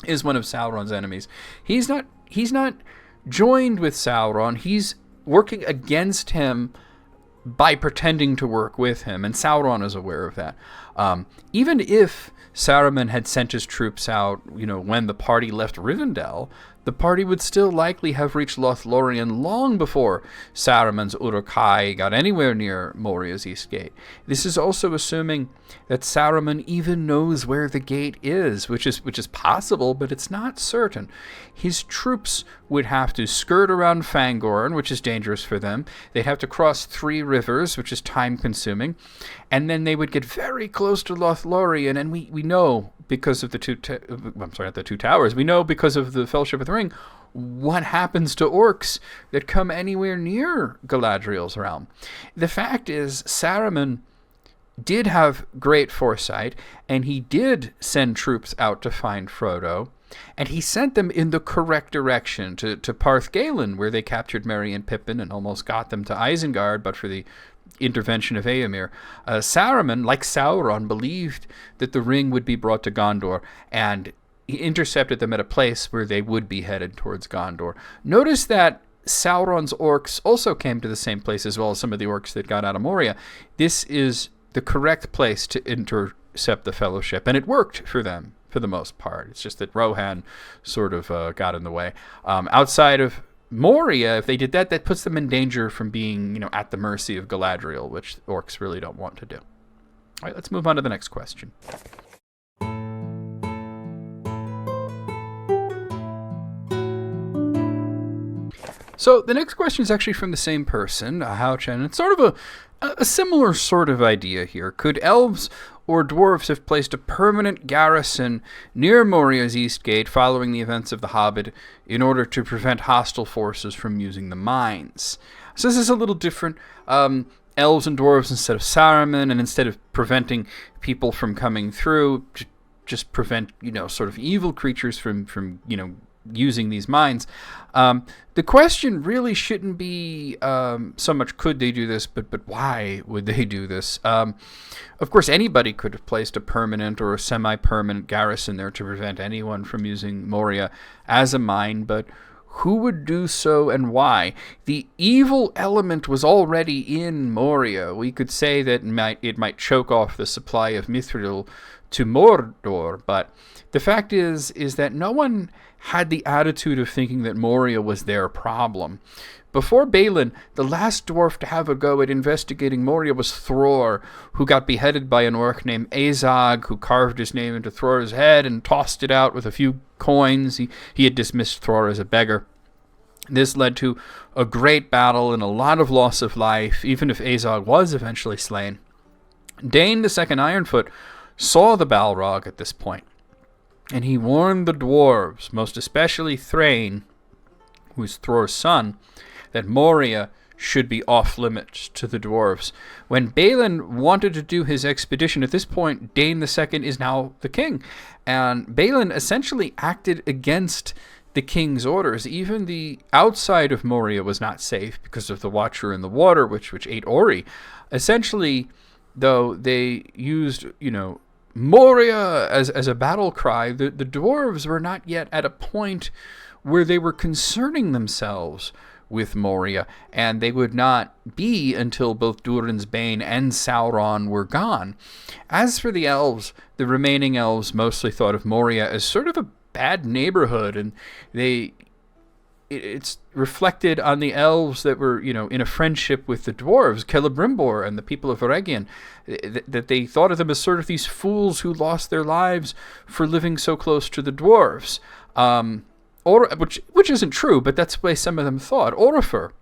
is one of Sauron's enemies. He's not joined with Sauron. He's working against him by pretending to work with him, and Sauron is aware of that. Even if Saruman had sent his troops out, when the party left Rivendell, the party would still likely have reached Lothlorien long before Saruman's Uruk-hai got anywhere near Moria's east gate. This is also assuming that Saruman even knows where the gate is, which is possible, but it's not certain. His troops would have to skirt around Fangorn, which is dangerous for them. They'd have to cross 3 rivers, which is time-consuming, and then they would get very close to Lothlorien, and we know because of the two towers. We know because of the Fellowship of the Ring what happens to orcs that come anywhere near Galadriel's realm. The fact is, Saruman did have great foresight, and he did send troops out to find Frodo, and he sent them in the correct direction to Parth Galen, where they captured Merry and Pippin and almost got them to Isengard, but for the intervention of Eomer. Saruman, like Sauron, believed that the ring would be brought to Gondor, and he intercepted them at a place where they would be headed towards Gondor. Notice that Sauron's orcs also came to the same place as well as some of the orcs that got out of Moria. This is the correct place to intercept the Fellowship, and it worked for them for the most part. It's just that Rohan sort of got in the way. Outside of Moria, if they did that, that puts them in danger from being, at the mercy of Galadriel, which orcs really don't want to do. All right, let's move on to the next question. So the next question is actually from the same person, Houchen, and it's sort of a similar sort of idea here. Could elves or dwarves have placed a permanent garrison near Moria's east gate following the events of The Hobbit in order to prevent hostile forces from using the mines? So this is a little different. Elves and dwarves instead of Saruman, and instead of preventing people from coming through, just prevent, sort of evil creatures from using these mines. The question really shouldn't be so much could they do this, but why would they do this? Of course, anybody could have placed a permanent or a semi-permanent garrison there to prevent anyone from using Moria as a mine, but who would do so and why? The evil element was already in Moria. We could say that it might choke off the supply of mithril to Mordor, but the fact is that no one had the attitude of thinking that Moria was their problem. Before Balin, the last dwarf to have a go at investigating Moria was Thror, who got beheaded by an orc named Azog, who carved his name into Thror's head and tossed it out with a few coins. He had dismissed Thror as a beggar. This led to a great battle and a lot of loss of life, even if Azog was eventually slain. Dain the Second Ironfoot saw the Balrog at this point, and he warned the dwarves, most especially Thrain, who is Thror's son, that Moria should be off-limits to the dwarves. When Balin wanted to do his expedition, at this point, Dain II is now the king, and Balin essentially acted against the king's orders. Even the outside of Moria was not safe because of the Watcher in the Water, which ate Ori. Essentially, though, they used, Moria as a battle cry. The dwarves were not yet at a point where they were concerning themselves with Moria, and they would not be until both Durin's Bane and Sauron were gone. As for the elves, the remaining elves mostly thought of Moria as sort of a bad neighborhood, and it's reflected on the elves that were, in a friendship with the dwarves, Celebrimbor and the people of Eregion, that they thought of them as sort of these fools who lost their lives for living so close to the dwarves. Which isn't true, but that's the way some of them thought. Orifer,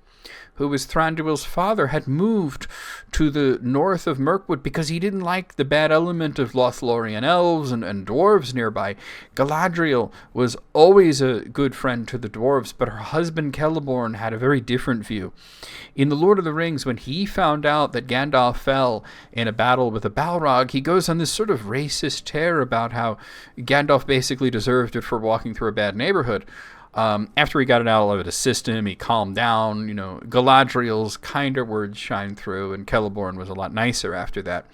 who was Thranduil's father, had moved to the north of Mirkwood because he didn't like the bad element of Lothlorien elves and dwarves nearby. Galadriel was always a good friend to the dwarves, but her husband Celeborn had a very different view. In The Lord of the Rings, when he found out that Gandalf fell in a battle with a Balrog, he goes on this sort of racist tear about how Gandalf basically deserved it for walking through a bad neighborhood. After he got it out of his system, he calmed down. Galadriel's kinder words shine through, and Celeborn was a lot nicer after that.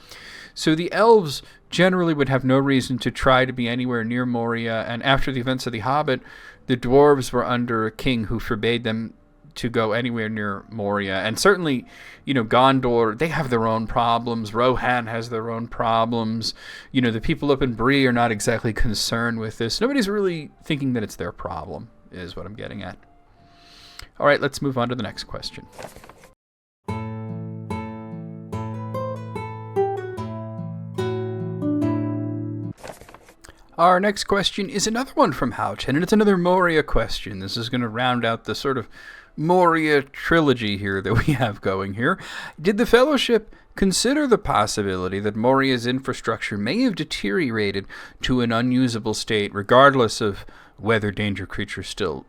So the elves generally would have no reason to try to be anywhere near Moria, and after the events of The Hobbit, the dwarves were under a king who forbade them to go anywhere near Moria. And certainly, Gondor, they have their own problems. Rohan has their own problems. The people up in Bree are not exactly concerned with this. Nobody's really thinking that it's their problem. is what I'm getting at. All right, let's move on to the next question. Our next question is another one from Houchen, and it's another Moria question. This is going to round out the sort of Moria trilogy here that we have going here. Did the Fellowship consider the possibility that Moria's infrastructure may have deteriorated to an unusable state, regardless of whether dangerous creatures still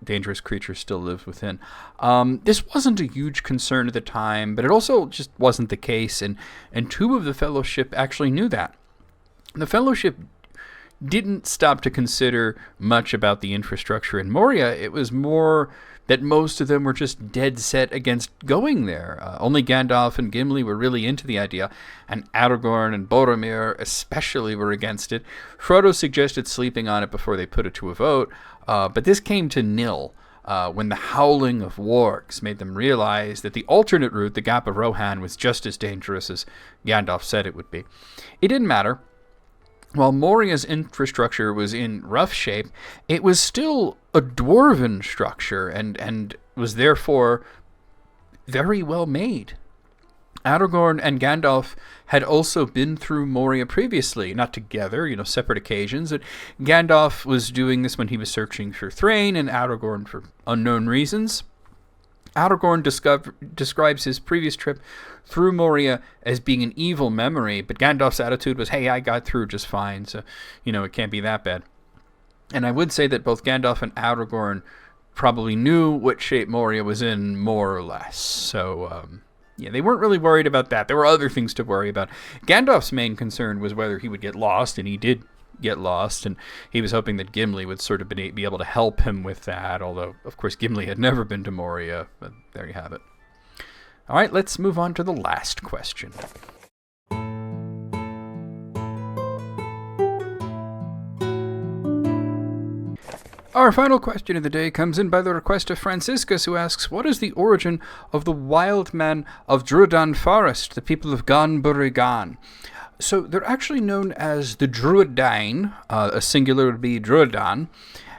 live within? This wasn't a huge concern at the time, but it also just wasn't the case, and two of the Fellowship actually knew that. The Fellowship didn't stop to consider much about the infrastructure in Moria. It was more that most of them were just dead set against going there. Only Gandalf and Gimli were really into the idea, and Aragorn and Boromir especially were against it. Frodo suggested sleeping on it before they put it to a vote, but this came to nil when the howling of wargs made them realize that the alternate route, the Gap of Rohan, was just as dangerous as Gandalf said it would be. It didn't matter. While Moria's infrastructure was in rough shape, it was still a dwarven structure and was therefore very well made. Aragorn and Gandalf had also been through Moria previously, not together, separate occasions. And Gandalf was doing this when he was searching for Thrain, and Aragorn for unknown reasons. Aragorn describes his previous trip through Moria as being an evil memory, but Gandalf's attitude was, hey, I got through just fine, so, it can't be that bad. And I would say that both Gandalf and Aragorn probably knew what shape Moria was in, more or less. So, they weren't really worried about that. There were other things to worry about. Gandalf's main concern was whether he would get lost, and he did get lost, and he was hoping that Gimli would sort of be able to help him with that, although, of course, Gimli had never been to Moria, but there you have it. All right, let's move on to the last question. Our final question of the day comes in by the request of Franciscus, who asks, what is the origin of the wild men of Druadan Forest, the people of Gan-Burigan? So they're actually known as the Druadain, a singular would be Druadan,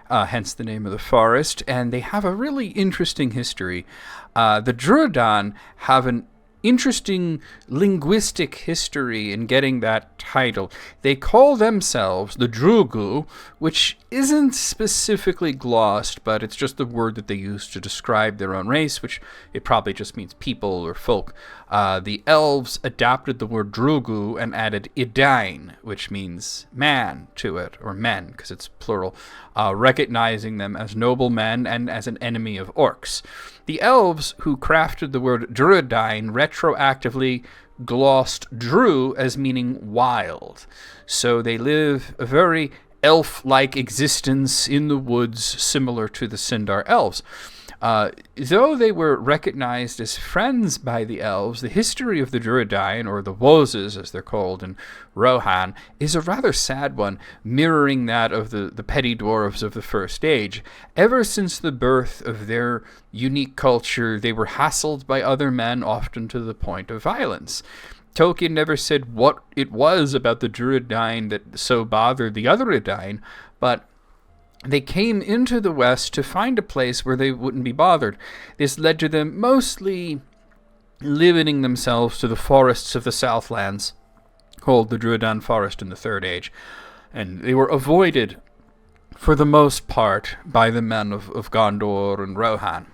hence the name of the forest, and they have a really interesting history. The Druadan have an interesting linguistic history in getting that title. They call themselves the Drugu, which isn't specifically glossed, but it's just the word that they use to describe their own race, which it probably just means people or folk. The elves adapted the word Drugu and added Idain, which means man, to it, or men, because it's plural, recognizing them as noble men and as an enemy of orcs. The elves who crafted the word Druadain retroactively glossed Dru as meaning wild. So they live a very elf-like existence in the woods, similar to the Sindar elves. Though they were recognized as friends by the elves, the history of the Druadain, or the Woses as they're called in Rohan, is a rather sad one, mirroring that of the petty dwarves of the First Age. Ever since the birth of their unique culture, they were hassled by other men, often to the point of violence. Tolkien never said what it was about the Druadain that so bothered the other Edain, but they came into the West to find a place where they wouldn't be bothered. This led to them mostly limiting themselves to the forests of the Southlands, called the Druadan Forest in the Third Age, and they were avoided, for the most part, by the men of Gondor and Rohan.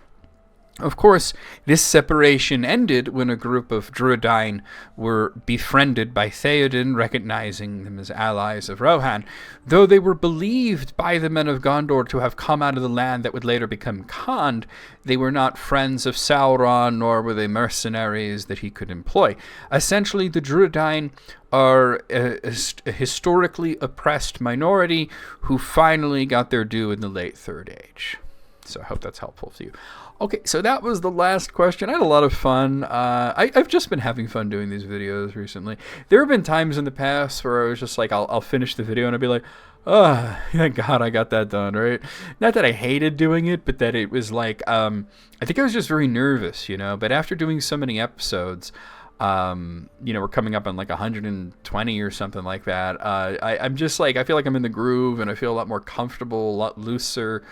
Of course, this separation ended when a group of Druadain were befriended by Theoden, recognizing them as allies of Rohan. Though they were believed by the men of Gondor to have come out of the land that would later become Khand, they were not friends of Sauron, nor were they mercenaries that he could employ. Essentially, the Druadain are a historically oppressed minority who finally got their due in the late Third Age. So I hope that's helpful to you. Okay, so that was the last question. I had a lot of fun. I've just been having fun doing these videos recently. There have been times in the past where I was just like, I'll finish the video and I'll be like, oh, thank God I got that done, right? Not that I hated doing it, but that it was like, I think I was just very nervous, But after doing so many episodes, we're coming up on like 120 or something like that. I'm just like, I feel like I'm in the groove and I feel a lot more comfortable, a lot looser.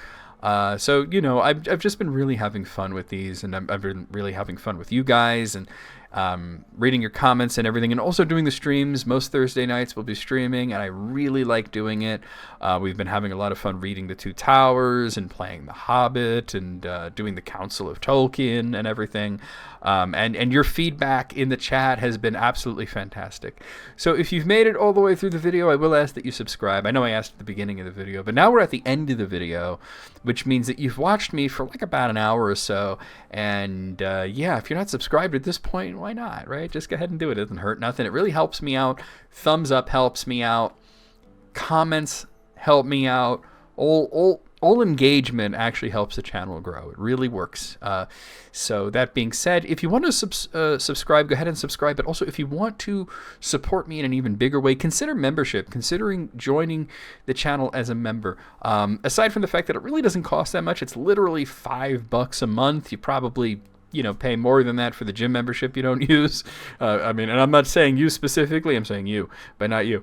So, you know, I've just been really having fun with these, and I've been really having fun with you guys, and reading your comments and everything, and also doing the streams. Most Thursday nights we'll be streaming, and I really like doing it. We've been having a lot of fun reading the Two Towers and playing The Hobbit and doing the Council of Tolkien and everything. And your feedback in the chat has been absolutely fantastic. So if you've made it all the way through the video, I will ask that you subscribe. I know I asked at the beginning of the video, but now we're at the end of the video, which means that you've watched me for like about an hour or so. And yeah, if you're not subscribed at this point, why not, right? Just go ahead and do it. It doesn't hurt nothing. It really helps me out. Thumbs up helps me out. Comments help me out. All engagement actually helps the channel grow. It really works. So that being said, if you want to subscribe, go ahead and subscribe. But also, if you want to support me in an even bigger way, consider membership. Considering joining the channel as a member. Aside from the fact that it really doesn't cost that much, it's literally $5 a month. You probably, you know, pay more than that for the gym membership you don't use. I mean, and I'm not saying you specifically. I'm saying you, but not you.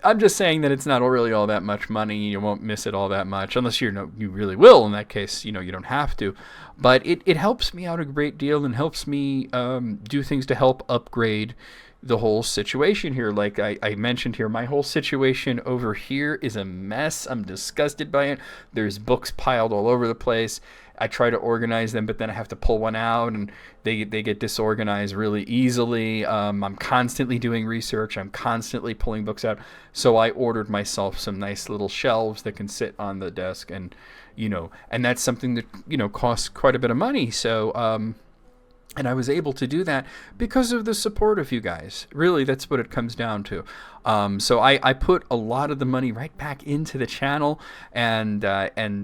I'm just saying that it's not really all that much money. You won't miss it all that much, unless you really will. In that case, you know, you don't have to. But it helps me out a great deal and helps me do things to help upgrade the whole situation here. Like I mentioned here, my whole situation over here is a mess. I'm disgusted by it. There's books piled all over the place. I try to organize them, but then I have to pull one out, and they get disorganized really easily. I'm constantly doing research. I'm constantly pulling books out. So I ordered myself some nice little shelves that can sit on the desk, and you know, and that's something that, you know, costs quite a bit of money. So and I was able to do that because of the support of you guys. Really, that's what it comes down to. So I put a lot of the money right back into the channel, and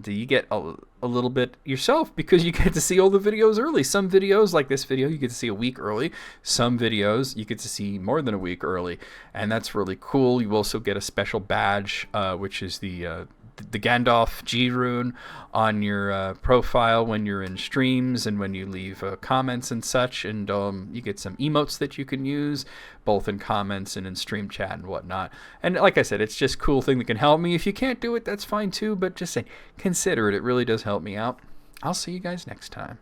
you get a little bit yourself because you get to see all the videos early. Some videos, like this video, you get to see a week early. Some videos you get to see more than a week early, and that's really cool. You also get a special badge, which is the Gandalf G rune on your profile when you're in streams and when you leave comments and such, and you get some emotes that you can use both in comments and in stream chat and whatnot. And like I said, it's just a cool thing that can help me. If you can't do it, that's fine too, but just say consider it. It really does help me out. I'll see you guys next time.